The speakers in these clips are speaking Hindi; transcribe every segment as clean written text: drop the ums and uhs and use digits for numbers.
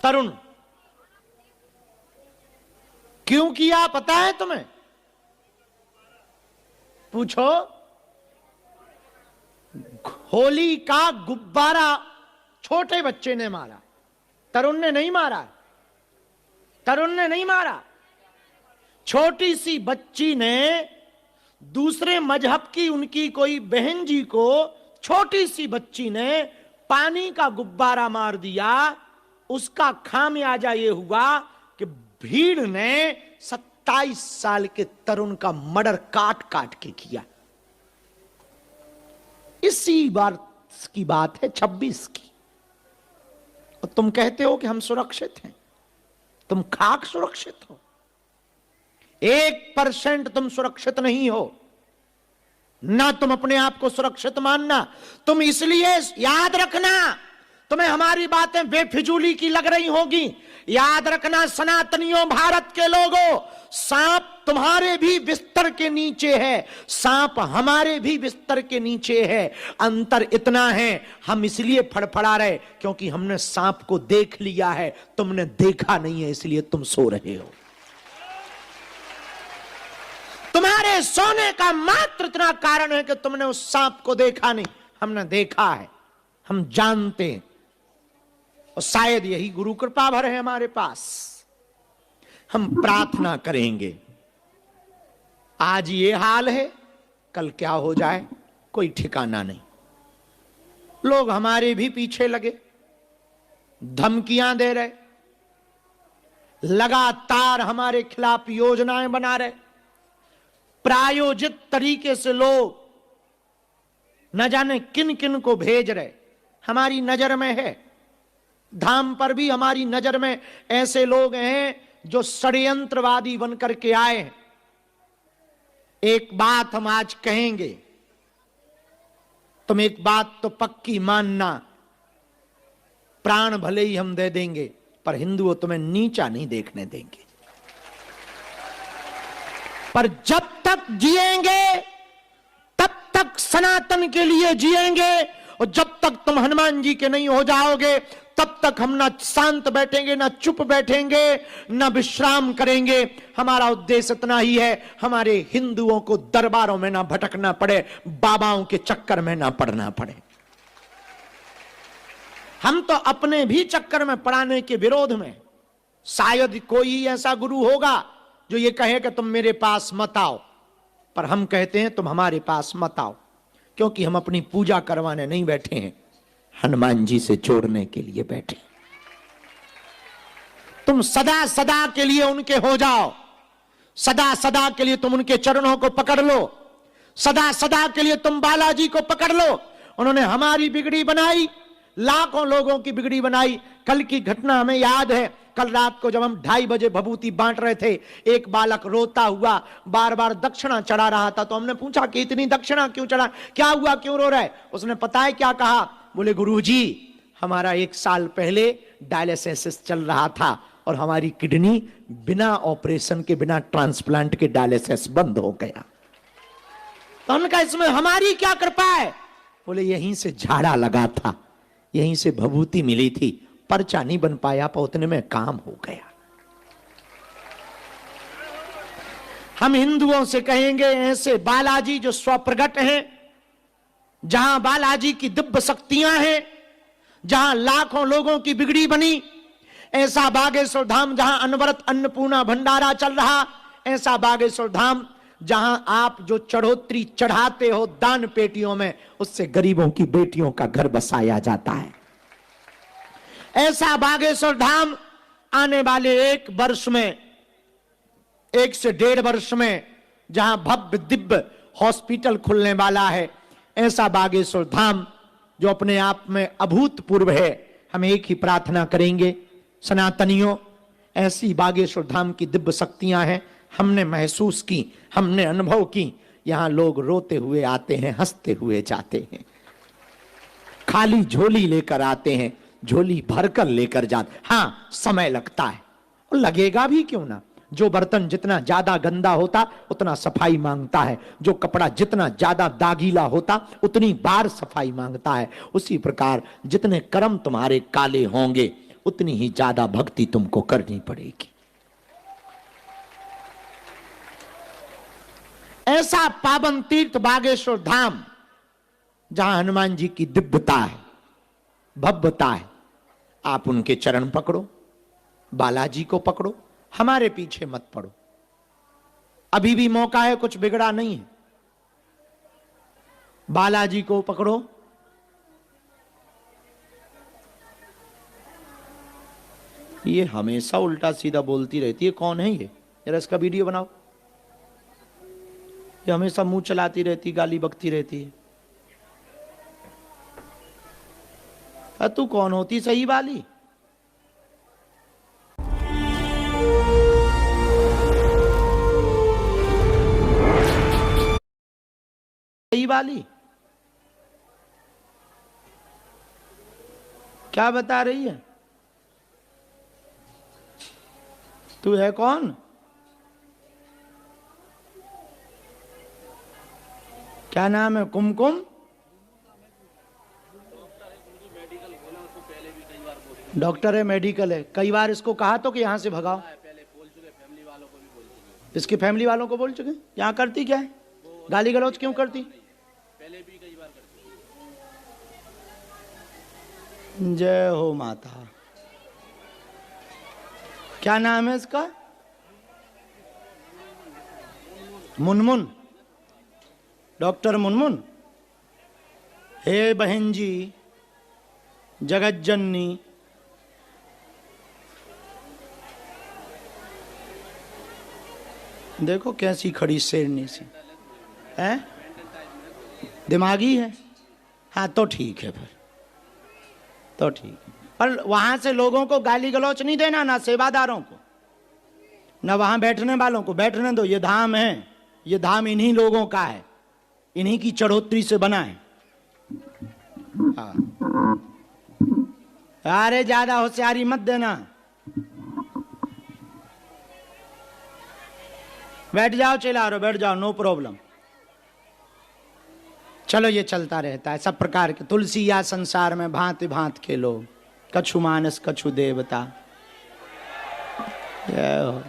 तरुण। क्यों किया पता है तुम्हें? पूछो। होली का गुब्बारा छोटे बच्चे ने मारा, तरुण ने नहीं मारा। तरुण ने नहीं मारा, छोटी सी बच्ची ने दूसरे मजहब की उनकी कोई बहन जी को, छोटी सी बच्ची ने पानी का गुब्बारा मार दिया। उसका खामियाजा यह हुआ कि भीड़ ने 27 साल के तरुण का मर्डर काट काट के किया। इसी बार की बात है 26 की। और तुम कहते हो कि हम सुरक्षित हैं। तुम खाक सुरक्षित हो, 1% तुम सुरक्षित नहीं हो। ना तुम अपने आप को सुरक्षित मानना। तुम इसलिए याद रखना, तुम्हें हमारी बातें बेफिजूली की लग रही होगी। याद रखना सनातनियों, भारत के लोगों, सांप तुम्हारे भी बिस्तर के नीचे है, सांप हमारे भी बिस्तर के नीचे है। अंतर इतना है, हम इसलिए फड़फड़ा रहे क्योंकि हमने सांप को देख लिया है, तुमने देखा नहीं है, इसलिए तुम सो रहे हो। तुम्हारे सोने का मात्र इतना कारण है कि तुमने उस सांप को देखा नहीं, हमने देखा है, हम जानते हैं। और शायद यही गुरु कृपा भर है हमारे पास। हम प्रार्थना करेंगे। आज ये हाल है, कल क्या हो जाए कोई ठिकाना नहीं। लोग हमारे भी पीछे लगे, धमकियां दे रहे, लगातार हमारे खिलाफ योजनाएं बना रहे, प्रायोजित तरीके से लोग न जाने किन किन को भेज रहे। हमारी नजर में है, धाम पर भी हमारी नजर में ऐसे लोग हैं जो षड्यंत्रवादी बनकर के आए हैं। एक बात हम आज कहेंगे, तुम एक बात तो पक्की मानना, प्राण भले ही हम दे देंगे पर हिंदुओं तुम्हें नीचा नहीं देखने देंगे। पर जब तक जिएंगे तब तक सनातन के लिए जिएंगे, और जब तक तुम हनुमान जी के नहीं हो जाओगे तब तक हम ना शांत बैठेंगे, ना चुप बैठेंगे, ना विश्राम करेंगे। हमारा उद्देश्य इतना ही है, हमारे हिंदुओं को दरबारों में ना भटकना पड़े, बाबाओं के चक्कर में ना पड़ना पड़े। हम तो अपने भी चक्कर में पड़ाने के विरोध में। शायद कोई ऐसा गुरु होगा जो ये कहे कि तुम मेरे पास मत आओ, पर हम कहते हैं तुम हमारे पास मत आओ, क्योंकि हम अपनी पूजा करवाने नहीं बैठे हैं, हनुमान जी से जोड़ने के लिए बैठे। तुम सदा सदा के लिए उनके हो जाओ, सदा सदा के लिए तुम उनके चरणों को पकड़ लो, सदा सदा के लिए तुम बालाजी को पकड़ लो। उन्होंने हमारी बिगड़ी बनाई, लाखों लोगों की बिगड़ी बनाई। कल की घटना हमें याद है, कल रात को जब हम 2:30 बजे भभूति बांट रहे थे, एक बालक रोता हुआ बार बार दक्षिणा चढ़ा रहा था। तो हमने पूछा कि इतनी दक्षिणा क्यों चढ़ा, क्या हुआ, क्यों रो रहा है? उसने पता है क्या कहा? बोले गुरुजी, हमारा 1 साल पहले डायलिसिस चल रहा था और हमारी किडनी बिना ऑपरेशन के, बिना ट्रांसप्लांट के डायलिसिस बंद हो गया। तो हमने कहा इसमें हमारी क्या कृपा है? बोले यहीं से झाड़ा लगा था, यहीं से भभूति मिली थी, पर्चा नहीं बन पाया, पर उतने में काम हो गया। हम हिंदुओं से कहेंगे ऐसे बालाजी जो स्वप्रगट हैं, जहां बालाजी की दिव्य शक्तियां हैं, जहां लाखों लोगों की बिगड़ी बनी, ऐसा बागेश्वर धाम जहां अनवरत अन्नपूर्णा भंडारा चल रहा, ऐसा बागेश्वर धाम जहां आप जो चढ़ोतरी चढ़ाते हो दान पेटियों में, उससे गरीबों की बेटियों का घर बसाया जाता है। ऐसा बागेश्वर धाम आने वाले 1 वर्ष में, 1 से 1.5 वर्ष में, जहां भव्य दिव्य हॉस्पिटल खुलने वाला है, ऐसा बागेश्वर धाम जो अपने आप में अभूतपूर्व है। हम एक ही प्रार्थना करेंगे, सनातनियों, ऐसी बागेश्वर धाम की दिव्य शक्तियां हैं, हमने महसूस की, हमने अनुभव की। यहां लोग रोते हुए आते हैं, हंसते हुए जाते हैं, खाली झोली लेकर आते हैं, झोली भरकर लेकर जाते। हां, समय लगता है, और लगेगा भी क्यों ना। जो बर्तन जितना ज्यादा गंदा होता उतना सफाई मांगता है, जो कपड़ा जितना ज्यादा दागीला होता उतनी बार सफाई मांगता है। उसी प्रकार जितने कर्म तुम्हारे काले होंगे उतनी ही ज्यादा भक्ति तुमको करनी पड़ेगी। ऐसा पावन तीर्थ बागेश्वर धाम, जहां हनुमान जी की दिव्यता है, भव्यता है। आप उनके चरण पकड़ो, बालाजी को पकड़ो, हमारे पीछे मत पड़ो। अभी भी मौका है, कुछ बिगड़ा नहीं है। बालाजी को पकड़ो। ये हमेशा उल्टा सीधा बोलती रहती है, कौन है ये? जरा इसका वीडियो बनाओ। ये हमेशा मुंह चलाती रहती, गाली बकती रहती है। तू कौन होती सही वाली? सही वाली क्या बता रही है? तू है कौन? क्या नाम है? कुमकुम? डॉक्टर है, मेडिकल है। कई बार इसको कहा तो कि यहां से भगाओ। इसकी फैमिली वालों को बोल चुके। यहां करती क्या है? गाली गलौज क्यों करती? पहले भी कई बार करती। जय हो माता। क्या नाम है इसका? मुनमुन। डॉक्टर मुनमुन। हे बहन जी, जगत जननी, देखो कैसी खड़ी शेरनी सी है। दिमागी है। हाँ तो ठीक है, फिर तो ठीक है। पर वहां से लोगों को गाली गलौच नहीं देना, ना सेवादारों को, ना वहां बैठने वालों को। बैठने दो, ये धाम है, ये धाम इन्हीं लोगों का है, इन्हीं की चढ़ोतरी से बना है। हाँ। अरे ज्यादा होशियारी मत देना। बैठ जाओ, चिल्ला रहे, बैठ जाओ, नो प्रॉब्लम। चलो, ये चलता रहता है सब प्रकार के। तुलसी या संसार में भांति भांत के लोग, कछु मानस कछु देवता। जय हो।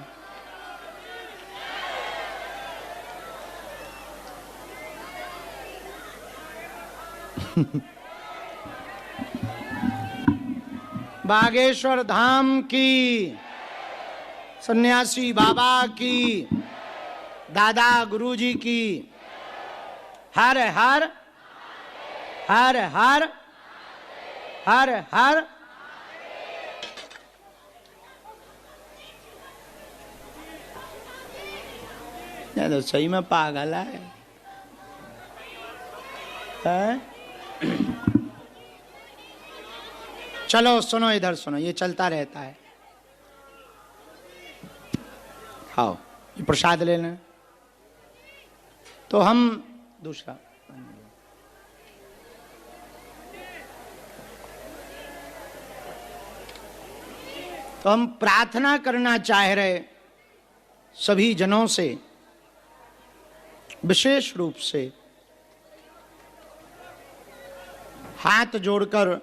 बागेश्वर धाम की, सन्यासी बाबा की, दादा गुरुजी की। हर हर हर हर हर हर। ये तो सही में पागल है। चलो सुनो, इधर सुनो, ये चलता रहता है। आओ, ये प्रसाद लेना। तो हम दूसरा, तो हम प्रार्थना करना चाह रहे सभी जनों से, विशेष रूप से हाथ जोड़कर।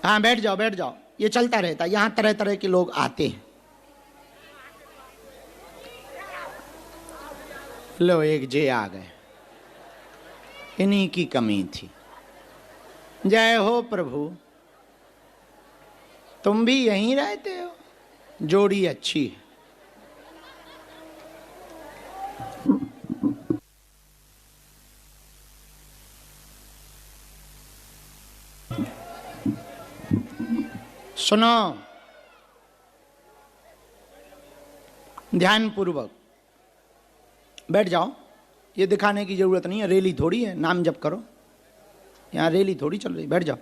हाँ, बैठ जाओ, बैठ जाओ। ये चलता रहता है, यहां तरह तरह के लोग आते हैं। लो, एक जे आ गए, इन्हीं की कमी थी। जय हो प्रभु। तुम भी यहीं रहते हो? जोड़ी अच्छी है। सुनो ध्यान पूर्वक, बैठ जाओ। ये दिखाने की जरूरत नहीं है, रैली थोड़ी है। नाम जप करो, यहाँ रैली थोड़ी चल रही। बैठ जाओ,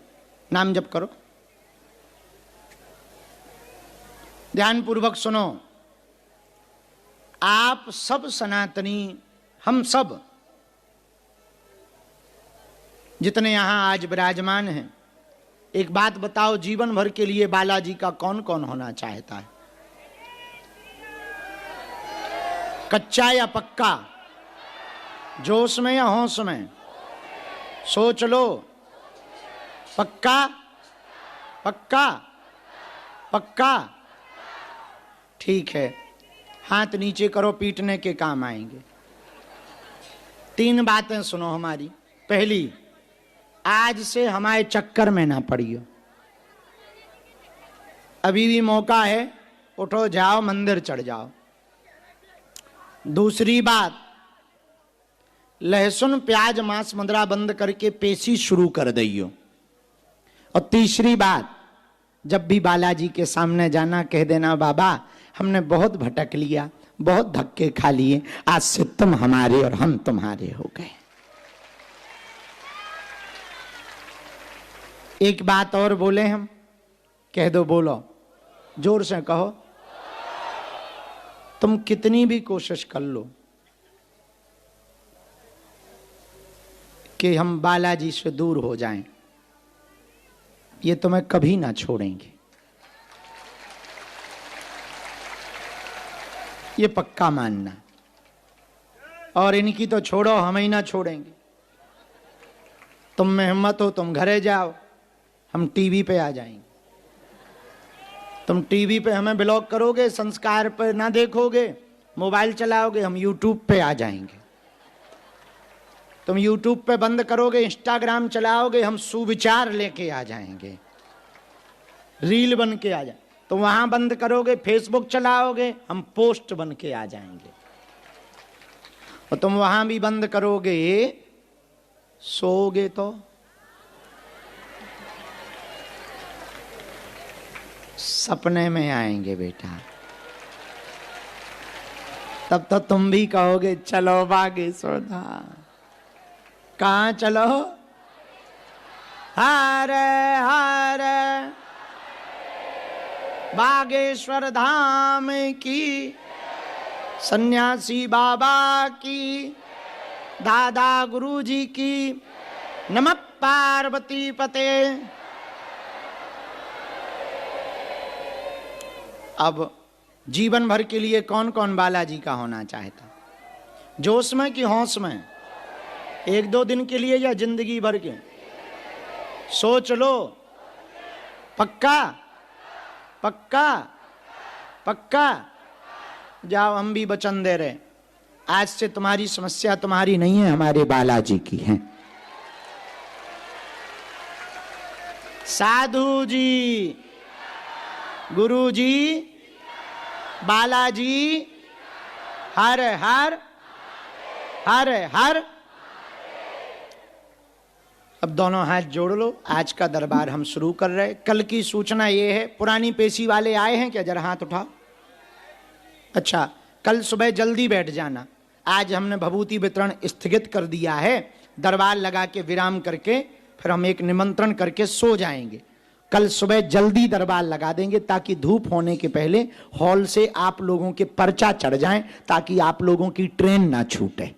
नाम जप करो। ध्यान पूर्वक सुनो। आप सब सनातनी, हम सब जितने यहां आज विराजमान हैं, एक बात बताओ, जीवन भर के लिए बालाजी का कौन कौन होना चाहता है? कच्चा या पक्का? जोश में या होश में? सोच लो। पक्का? पक्का? पक्का? ठीक है, हाथ नीचे करो, पीटने के काम आएंगे। 3 बातें सुनो हमारी। पहली, आज से हमारे चक्कर में ना पड़ियो, अभी भी मौका है, उठो जाओ मंदिर चढ़ जाओ। दूसरी बात, लहसुन प्याज मांस मदिरा बंद करके पेशी शुरू कर दियो। और तीसरी बात, जब भी बालाजी के सामने जाना कह देना, बाबा हमने बहुत भटक लिया, बहुत धक्के खा लिए, आज से तुम हमारे और हम तुम्हारे हो गए। एक बात और बोले हम, कह दो, बोलो, जोर से कहो। तुम कितनी भी कोशिश कर लो कि हम बालाजी से दूर हो जाएं, ये तुम्हें कभी ना छोड़ेंगे, ये पक्का मानना। और इनकी तो छोड़ो, हम ही ना छोड़ेंगे। तुम में हिम्मत हो तुम घरे जाओ, हम टीवी पे आ जाएंगे। तुम टीवी पे हमें ब्लॉक करोगे, संस्कार पर ना देखोगे, मोबाइल चलाओगे, हम यूट्यूब पे आ जाएंगे। तुम यूट्यूब पे बंद करोगे, इंस्टाग्राम चलाओगे, हम सुविचार लेके आ जाएंगे, रील बन के आ जाए। तुम वहां बंद करोगे, फेसबुक चलाओगे, हम पोस्ट बन के आ जाएंगे। और तुम वहां भी बंद करोगे, सोओगे तो सपने में आएंगे बेटा, तब तो तुम भी कहोगे चलो बागेश्वर धाम। कहां चलो? हरे हरे बागेश्वर धाम की, सन्यासी बाबा की, दादा गुरुजी की, नमः पार्वती पते। अब जीवन भर के लिए कौन कौन बालाजी का होना चाहता? जोश में कि होश में? 1-2 दिन के लिए या जिंदगी भर के? सोच लो। पक्का? पक्का? पक्का? जाओ, हम भी वचन दे रहे, आज से तुम्हारी समस्या तुम्हारी नहीं है, हमारे बालाजी की है। साधु जी, गुरु जी, बालाजी, हर हर हर हर। अब दोनों हाथ जोड़ लो, आज का दरबार हम शुरू कर रहे। कल की सूचना ये है, पुरानी पेशी वाले आए हैं क्या? जरा हाथ उठाओ। अच्छा, कल सुबह जल्दी बैठ जाना। आज हमने भभूति वितरण स्थगित कर दिया है, दरबार लगा के विराम करके फिर हम एक निमंत्रण करके सो जाएंगे। कल सुबह जल्दी दरबार लगा देंगे ताकि धूप होने के पहले हॉल से आप लोगों के पर्चा चढ़ जाएं, ताकि आप लोगों की ट्रेन ना छूटे।